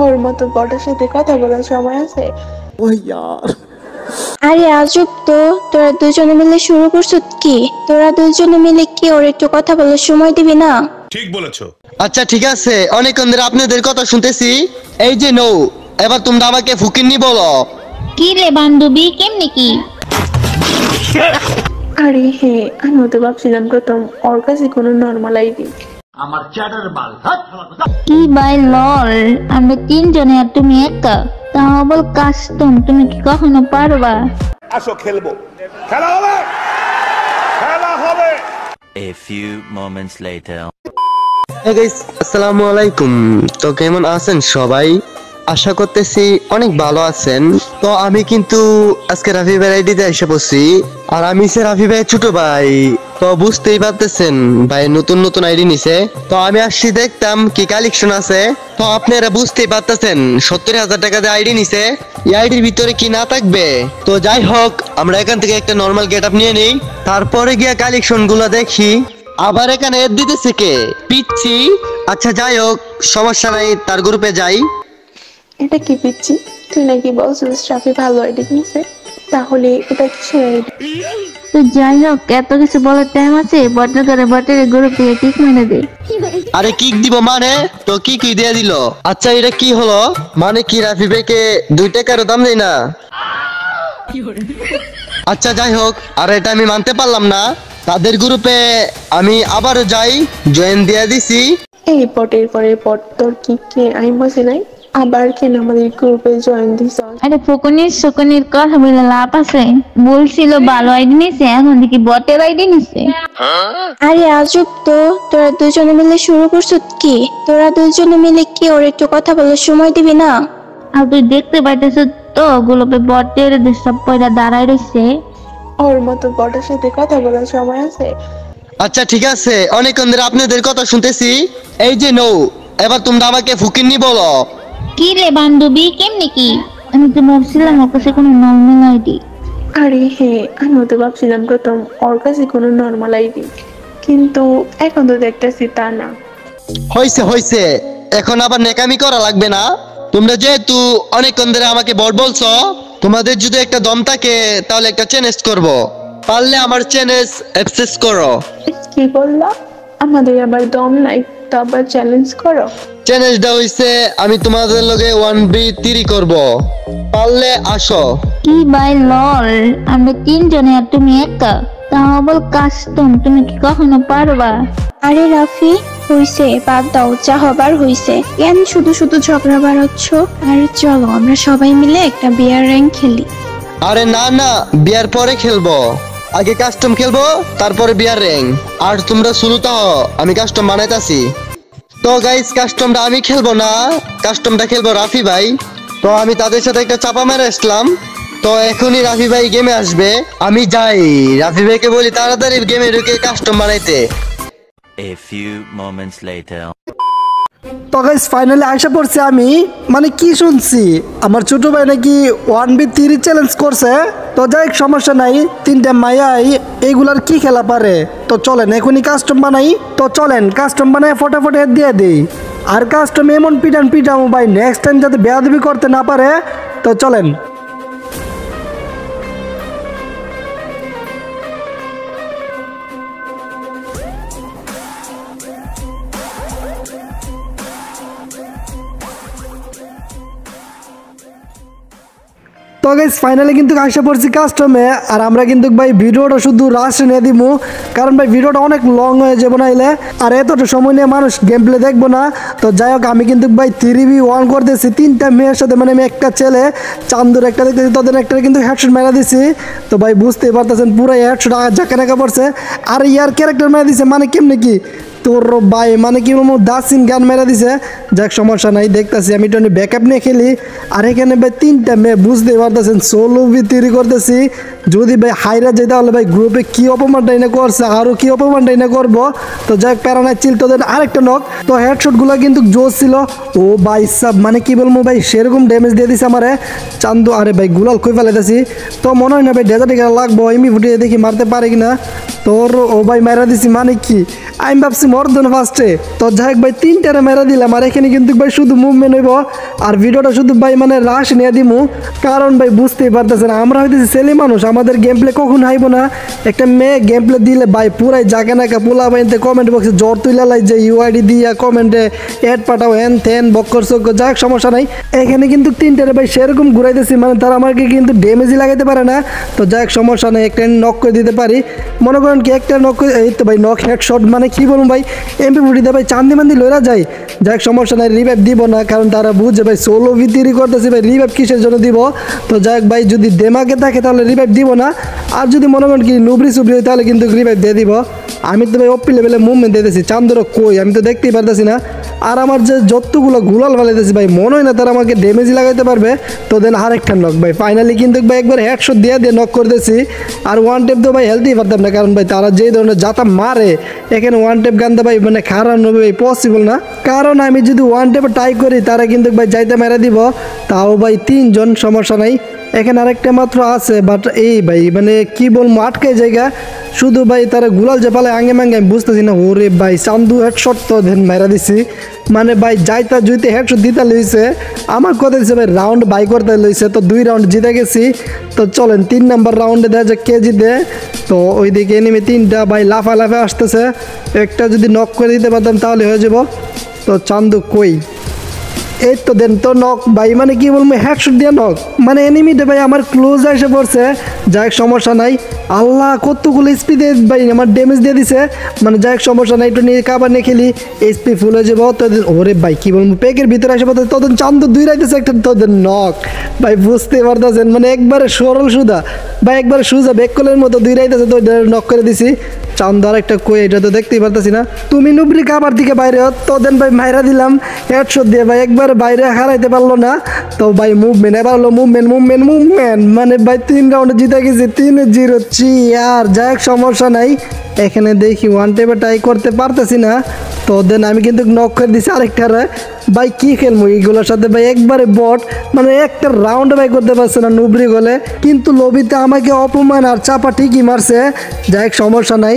ওর মতো বড়ের সাথে কথা বলার সময় আছে? ওই यार আরে আজব তো, তোরা দুজনে মিলে শুরু করছো কি? তোরা দুজনে মিলে কি ওর একটু কথা বলার সময় দিবি না? ঠিক বলেছো। আচ্ছা ঠিক আছে, অনেকক্ষণ ধরে আপনাদের কথা শুনতেছি। এই যে নৌ, এবার তোমরা আমাকে ফকিন্নি বলো। কি রে বান্ধবী, কেমনে কি? আরে হ্যাঁ, আমিও তো ভাবছিলাম প্রথম ওর কাছে কোনো নর্মাল আইডি। কি বাই লল, আমরা তিনজনে আর তুমি একা, তাও আবার কাস্টম। তুমি কি কখনো পারবা? আসো খেলবো, খেলা হবে, খেলা হবে। A few moments later. Hey guys, আসসালামু আলাইকুম। তো কেমন আছেন সবাই? আশা করতেছি অনেক ভালো আছেন। তো আমি কিন্তু আজকে রাফি ভাই আইডিতে এসে পড়ছি, আর আমি সে রাফি ভাইয়ের ছোট ভাই। তো বুঝতেই পারতেছেন ভাই নতুন নতুন আইডি নিছে। তো আমি আসছি দেখতাম কি কালেকশন আছে। তো আপনারা বুঝতেই পারতেছেন 70,000 টাকা দিয়ে আইডি নিছে, এই আইডির ভিতরে কি না থাকবে। তো যাই হোক, আমরা এখান থেকে একটা নর্মাল গেটআপ নিয়ে নিই, তারপরে গিয়ে কালেকশন গুলো দেখি। আবার এখানে এড দিতেছে কে? পিচ্ছি। আচ্ছা যাই হোক, সমস্যা নাই, তার গ্রুপে যাই। এটা কি পিচ্ছি? তুই নাকি বলছিস রাফি ভালো আইডি নিছে, তাহলে এটা কিসের আইডি? তো যাই হোক, এত কিছু বলার টাইম আছে? বটনা করে বটের গ্রুপে কিক মেরে দে। আরে কিক দিব মানে? তো কি কি দিয়ে দিল? আচ্ছা এটা কি হলো? মানে কি রাফি ভাইকে 2 টাকারও দাম দেয় না? আচ্ছা যাই হোক, আর এটা আমি মানতে পারলাম না। তাদের গ্রুপে আমি আবারও যাই, জয়েন দিয়ে দিছি। এই পটের পরে পট, তোর কি কে আমি বসে নাই, আবার কেন আমাদের গ্রুপে জয়েন দিছ? আরে ফকনির কথা বলে লাভ আছে? বলছিল ভালো আইডি নিছে, এখন দেখি বটের আইডি নিছে। আরে আজব তো, তোরা দুজনে মিলে শুরু করছো কি? তোরা দুজনে মিলে কি ওর একটু কথা বলার সময় দিবি না? আর তুই দেখতে পাইতেছ তো গ্রুপে বটের সব পয়লা দাঁড়ায় রয়েছে। ওর মতো বড়ের সাথে কথা বলার সময় আছে? আচ্ছা ঠিক আছে, অনেকক্ষণ ধরে আপনাদের কথা শুনতেছি। এই যে নৌ, এবার তোমরা আমাকে ফকিন্নি বলো। কি রে বান্ধবী, কেমনে কি? আমি তো ভাবছিলাম ওর কাছে কোনো নর্মাল আইডি। আরে হ্যাঁ, আমিও তো ভাবছিলাম প্রথম ওর কাছে কোনো নর্মাল আইডি, কিন্তু এখন তো দেখতেছি তা না। হইছে হইছে, এখন আবার নেকামি করা লাগবে না। তোমরা যেহেতু অনেকক্ষণ ধরে আমাকে বট বলছো, তোমাদের যদি একটা দম থাকে তাহলে একটা চ্যালেঞ্জ করব। পারলে আমার চ্যালেঞ্জ অ্যাকসেস করো। কি বললা? আমাদের আবার দম নাই, তো আবার চ্যালেঞ্জ করো। চ্যালেঞ্জটা হইছে আমি তোমাদের লগে 1v3 করব, পারলে আসো। কি বাই লল, আমরা তিনজনে আর তুমি একা, তাও আবার কাস্টম। তুমি কি কখনো পারবা? আরে রাফি, হইছে, বাদ দাও, যা হবার হইছে। কেন শুধু শুধু ঝগড়া বাড়াচ্ছ? আরে চলো আমরা সবাই মিলে একটা বিয়ার র্যাঙ্ক খেলি। আরে না না, বিয়ার পরে খেলবো। আগে কাস্টম খেলবো, তারপরে বিয়ার র্যাঙ্ক। আর তোমরা শুরুতে হও, আমি কাস্টম বানাইতাছি। তো গাইস, কাস্টমটা আমি খেলবো না, কাস্টমটা খেলবো রাফি ভাই। তো আমি তাদের সাথে একটা চাপা মেরে আসলাম। তো এখনই রাফি ভাই গেমে আসবে, আমি যাই। রাফি ভাইকে বলি তাড়াতাড়ি গেমে ঢুকে কাস্টম বানাইতে। A few moments later. তো গাইস ফাইনালি আশা পড়ছি আমি, মানে কি শুনছি আমার ছোট ভাই নাকি 1v3 চ্যালেঞ্জ করছে। তো যাই হোক, সমস্যা নাই, 3টা মায়াই এইগুলার কি খেলা পারে। তো চলেন এখনই কাস্টম বানাই। তো চলেন কাস্টম বানাই ফটাফট হেড দিয়ে দিই। আর কাস্টম এমন পিটামো ভাই, নেক্সট টাইম যাতে বেয়াদবি করতে না পারে। তো চলেন। তো গাইস ফাইনালি কিন্তু আশা পড়ছি কাস্টমে। আর আমরা কিন্তু ভাই ভিডিওটা শুধু রাশ নিয়ে দিব, কারণ ভাই ভিডিওটা অনেক লং হয়ে যাবে নাইলে, আর এতটা সময় নিয়ে মানুষ গেম প্লে দেখবো না। তো যাই হোক, আমি কিন্তু ভাই 3v1 করতেছি 3টা মেয়ের সাথে, মানে আমি একটা ছেলে চান্দুর একটা দেখতেছি, তোদের একটা কিন্তু হেডশট মেরা দিছি। তো ভাই বুঝতেই পারতেছেন পুরো হেডশট ঝাঁকা নাকা পড়ছে। আর ইয়ার ক্যারেক্টার মেরা দিছে, মানে কেমনে কি তোর ভাই, মানে কি বলবো, দাসিন গান মেরা দিছে। যাক সমস্যা নাই, দেখতেছি আমি একটু ব্যাকআপ নিয়ে খেলি। আর এখানে ভাই 3টা মেয়ে, বুঝতেই পারতেছেন সোলো তৈরি করতেছি। যদি ভাই হাইরা যেতে তাহলে ভাই গ্রুপে কি অপমানটাই না করছে, আরও কি অপমানটাই না করবো। তো যাক প্যারানাই চিল, তোদের আরেকটা নক। তো হেডশট গুলো কিন্তু জোস ছিল। ও ভাই সাব, মানে কি বলবো ভাই, সেরকম ড্যামেজ দিয়ে দিছে আমারে চান্দু। আরে ভাই গুলাল কই ফেলাইতেছি। তো মনে হয় না ভাই ডেজার্টে গেলে লাগবো, এমনি ফুটিয়ে দেখি মারতে পারে কিনা। তোর ও ভাই মেরা দিছি, মানে কি আমি ভাবছি মরদন ফার্স্টে। তো যাই হোক ভাই 3টারে মেরা দিলাম। আর এখানে কিন্তু ভাই শুধু মুভমেন্ট হইব, আর ভিডিওটা শুধু ভাই মানে রাশ নিয়ে দিমু, কারণ ভাই বুঝতেই পারতেছেন আমরা হইতেছি ছেলে মানুষ, আমাদের গেম প্লে কখন হাইব না। একটা মেয়ে গেম প্লে দিলে ভাই পুরাই জায়গা নাকা পোলা বাইনতে কমেন্ট বক্সে জ্বর তুইলা লাই যে ইউআইডি দিয়া কমেন্টে অ্যাড পাঠাও হ্যান থ্যান বক্কর চক্কর, যাক সমস্যা নাই। এখানে কিন্তু তিনটারে ভাই সেরকম ঘুরাইতেছি, মানে তারা আমাকে কিন্তু ড্যামেজই লাগাইতে পারে না। তো যাক সমস্যা নেই, একটা নক করে দিতে পারি। মনে করেন কি একটা নক, এই তো ভাই নক হেডশট, মানে কি বলুন ভাই MP40 ভাই চান্দি মান্দি লইরা যায়। যাক সমস্যা নাই, রিভাইভ দিব না, কারণ তারা বুঝে ভাই সোলো ভিত্তিরই করতেছি ভাই, রিভাইভ কিসের জন্য দিব। তো যাক ভাই যদি দেমাকে থাকে তাহলে রিভাইভ দিব না, আর যদি মনে করেন কি নুবরি সুবরি হয় তাহলে কিন্তু রিভাইভ দিয়ে দিব। আমি তো ভাই ওপি লেভেলে মুভমেন্ট দিতেছি, চান্দরও কই আমি তো দেখতেই পারতেছি না। আর আমার যে যতগুলো গুলাল ফেলাইতেছি ভাই মনে হয় না তারা আমাকে ড্যামেজ লাগাইতে পারবে। তো দেন আরেকটা নক ভাই ফাইনালি কিন্তু ভাই একবার হেডশট দিয়ে নক করতেছি। আর ওয়ান টেপ তো ভাই হেলতেই পারতাম না, কারণ ভাই তারা যে ধরনের যাতা মারে এখানে ওয়ান টেপ গানতে ভাই মানে খারাপ হবে ভাই পসিবল না। কারণ আমি যদি ওয়ান টেপে ট্রাই করি তারা কিন্তু ভাই যাইতে মেরে দিব, তাও ভাই 3 জন, সমস্যা নাই। এখানে আরেকটা মাত্র আছে, বাট এই ভাই মানে কি বলবো আটকে জায়গা শুধু ভাই তারা গুলাল যে পালে আঙ্গে মাঙ্গে আমি বুঝতেছি না। ওরে ভাই চান্দু হেডশট তো দেন মেরা দিছি, মানে ভাই যাইতা জুইতে হেডশট দিতে লইছে। আমার কথা দিচ্ছে ভাই রাউন্ড বাই করতে লইছে, তো 2 রাউন্ড জিতে গেছি। তো চলেন 3 নাম্বার রাউন্ডে দেখা যায় কে জিতে। তো ওইদিকে এনিমি 3টা ভাই লাফা লাফা আসতেছে, একটা যদি নক করে দিতে পারতাম তাহলে হয়ে যাব। তো চান্দু কই, এই তো দেন তো নক ভাই, মানে কি বলবো হেডশট দিয়ে নক, মানে এনিমিটা ভাই আমার ক্লোজ এসে পড়ছে। যাই সমস্যা নাই, আল্লাহ কতগুলো স্পিডে ভাই আমার ড্যামেজ দিয়ে দিছে, মানে যাই সমস্যা নাই, একটু নিয়ে কাবার নিয়ে খেলি SP ফুল হয়ে যাবো। তো ওরে ভাই কি বলবো পেকের ভিতরে আসে পড়তে তোদের চান্দ 2 রাইতেছে একটা, তোদের নক ভাই বুঝতে পারতেছেন, মানে একবারে সরল সুদা ভাই, একবারে সুজা বেককলের মতো 2 রাইতেছে, তো নক করে দিছি। চান্দ আর একটা কই, এটা তো দেখতেই পারতেছি না। তুমি নুবরি কাবার দিকে বাইরে তোদের ভাই মাইরা দিলাম হেডশট দিয়ে ভাই, একবার বাইরে হারাইতে পারলো না। তো ভাই মুভমেন্ট এবার হলো মুভমেন্ট, মানে ভাই 3 রাউন্ডে জিতে গেছি 3-0 আর যাই সমস্যা নাই। এখানে দেখি ওয়ান টেপে ট্রাই করতে পারতেছি না, তো দেন আমি কিন্তু নক করে দিছি আরেকটারে। ভাই কি খেলবো এইগুলোর সাথে ভাই, একবারে বট, মানে একটা রাউন্ড ভাই করতে পারছে না নুবরি গলে, কিন্তু লবিতে আমাকে অপমান আর চাপা ঠিকই মারছে। যাই সমস্যা নাই,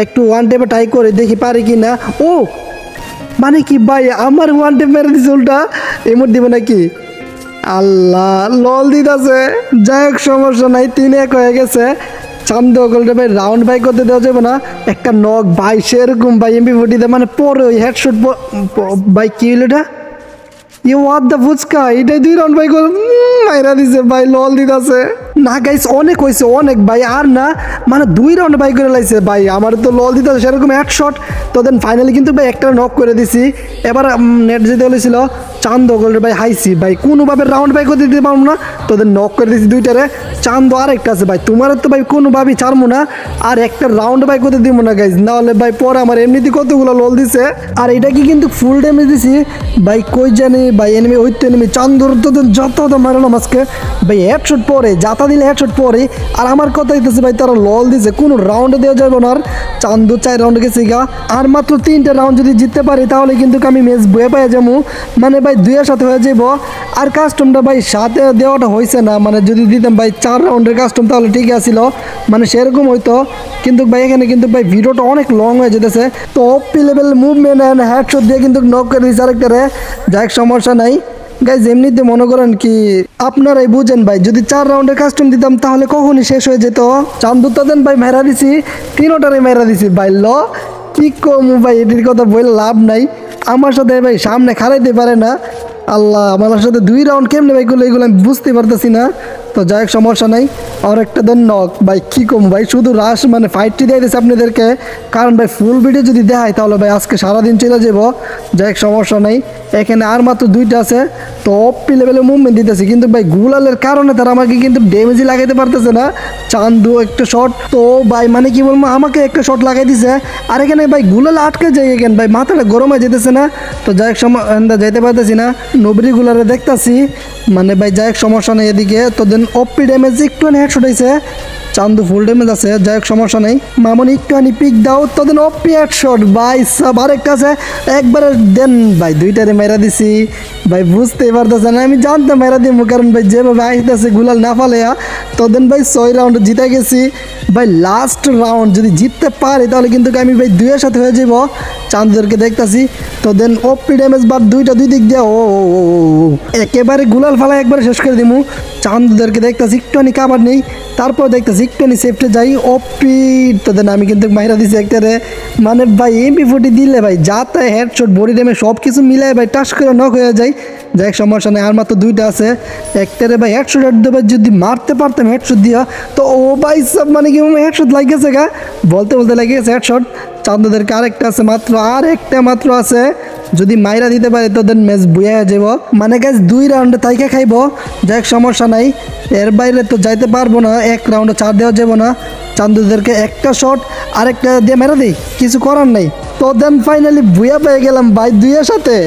একটু ওয়ান টেপে ট্রাই করে দেখি পারি কি না। ও মানে কি ভাই আমার ওয়ান টেপ মেরে দিছে উল্টা, এমন দিব নাকি, আল্লাহ লল দিতেছে। যাই হোক সমস্যা নাই, 3-1 হয়ে গেছে। চান্দ গোলটা ভাই রাউন্ড বাই করতে দেওয়া যাবে না, একটা নক ভাই সেরকম ভাই MP40 মানে পরে ওই হেডশট ভাই কি হলো এটা, হোয়াট দ্য ফুচকা, এটাই 2 রাউন্ড ভাই করে মাইরা দিছে ভাই, লল দিতেছে না গাইস, অনেক হয়েছে অনেক ভাই, আর না মানে 2 রাউন্ড বাই করে লাইছে ভাই, আমার তো লল দিতেছে সেরকম হেডশট। তো দেন ফাইনালি কিন্তু ভাই একটা নক করে দিছি। এবার নেট যেতে বলেছিল চান্দ গোল্ড ভাই হাইছি ভাই, কোনোভাবে রাউন্ড বাই করে দিতে পারবো না, তোদের নক করে দিছি 2টারে। চান্দ আরেকটা আছে ভাই, তোমার তো ভাই কোনোভাবেই ছাড়বো না, আর একটা রাউন্ড বাই করতে দিব না গাইজ, নাহলে ভাই পরে আমার এমনিতে কতগুলো লল দিছে। আর এটা কি কিন্তু ফুল ড্যামেজ দিছি ভাই, কই জানি ভাই এনিমি ওই তো এনিমি চান্দর তোদের যত মারালাম আজকে ভাই, হেডশট পরে যাতা দিলে হেডশট পরে। আর আমার কথা হইতেছে ভাই তারা লল দিছে, কোনো রাউন্ডে দেওয়া যাবে না। আর চান্দু 4 রাউন্ডে গেছে গা, আর মাত্র 3টা রাউন্ড যদি জিততে পারি তাহলে কিন্তু আমি ম্যাচ বয়ে পাই যাবো, মানে ভাই 2-এর সাথে হয়ে যাব। আর কাস্টমটা ভাই সাথে দেওয়াটা হয়েছে না, মানে যদি দিতাম ভাই 4 রাউন্ডের কাস্টম তাহলে ঠিক আছিল, মানে সেরকম হইতো। কিন্তু ভাই এখানে কিন্তু ভাই ভিডিওটা অনেক লং হয়ে যেতেছে। তো অপি লেভেল মুভমেন্ট অ্যান্ড হেডশট দিয়ে কিন্তু নক করে দিয়েছে আরেকটারে, যাই সমস্যা নাই। গাইজ এমনিতে মনে করেন কি আপনারাই বুঝেন ভাই, যদি 4 রাউন্ডের কাস্টম দিতাম তাহলে কখনই শেষ হয়ে যেত। চান্দুতা দেন ভাই মেরা দিছি, 3টারে মেরা দিছি ভাই, কি কম ভাই এটির কথা বলে লাভ নাই, আমার সাথে ভাই সামনে খারাইতে পারে না। আল্লাহ আমার সাথে 2 রাউন্ড কেমনে ভাই করলো এগুলো আমি বুঝতে পারতেছি না। তো যাই হোক সমস্যা নাই, আর একটা দেন নক ভাই, কি কম ভাই শুধু রাশ মানে ফাইটটি দিয়ে দিয়েছে আপনাদেরকে, কারণ ভাই ফুল ভিডিও যদি দেখায় তাহলে ভাই আজকে সারাদিন চলে যাব। যাই হোক সমস্যা নাই, এখানে আর মাত্র 2টা আছে। তো অপি লেভেলে মুভমেন্ট দিতেছে, কিন্তু ভাই গুলালের কারণে তারা আমাকে কিন্তু ড্যামেজই লাগাইতে পারতেছে না। চান্দু একটা শট, তো ভাই মানে কি বলবো আমাকে একটা শট লাগাই দিছে, আর এখানে ভাই গুলাল আটকে যায়, এখানে ভাই মাথাটা গরম হয়ে যেতেছে না। তো যাই হোক যাইতে পারতেছি না, নবরি গুলারে দেখতেছি, মানে ভাই যাই হোক সমস্যা নেই এদিকে। তো দেন অপি ড্যামেজ একটু হেডশট হয়েছে, চান্দু ফুল ড্যামেজ আছে, যাই হোক সমস্যা নেই। মামনি একটুখানি পিক দাও, তো দেন অপি হেডশট ভাই, সব আরেকটা আছে একবারে দেন ভাই, 2টারে মেরা দিছি ভাই, বুঝতেই পারতেছে না, আমি জানতাম মেরা দিব, কারণ ভাই যেভাবে আইতেছে গুলাল না ফালেয়া। তো দেন ভাই 6 রাউন্ড জিতে গেছি। ভাই লাস্ট রাউন্ড যদি জিততে পারি তাহলে কিন্তু আমি ভাই 2-এর সাথে হয়ে যাব। চান্দুদেরকে দেখতাছি তো দেন ওপি ড্যামেজ বার দুই দিক দিয়ে ও একেবারে গুলাল ফালা একবারে শেষ করে দিমু। চান্দুদেরকে দেখতাছি একটুখানি কাবার নেই, তারপর দেখতেছি একটুখানি সেফটে যাই ওপি তো দেন আমি কিন্তু মাইরা দিছি একটারে। মানে ভাই MP40 দিলে ভাই যাতে হেডশট বডি ড্যামেজ সব কিছু মিলাই ভাই টাস করে নক হয়ে যায়। যাই সমস্যা নেই, আর মাত্র 2টা আছে। একটারে ভাই হেডশট দেবে, যদি মারতে পারতাম হেডশট দিয়া তো ও ভাই সব মানে কি হেডশট লাগিয়েছে গা, বলতে লাগিয়েছে হেডশট। চান্দুদেরকে আরেকটা আছে মাত্র, আর একটা মাত্র আছে, যদি মাইরা দিতে পারে তো দেন ম্যাচ বুয়া যাব। মানে গাইস 2 রাউন্ডে তাইকা খাইব, যাই সমস্যা নাই, এর বাইরে তো যাইতে পারবো না, 1 রাউন্ডে 4 দেওয়া যাব না। চান্দুদেরকে একটা শট আরেকটা দিয়ে মেরা দিই, কিছু করার নাই। তো দেন ফাইনালি বুয়া পেয়ে গেলাম ভাই 2-এর সাথে।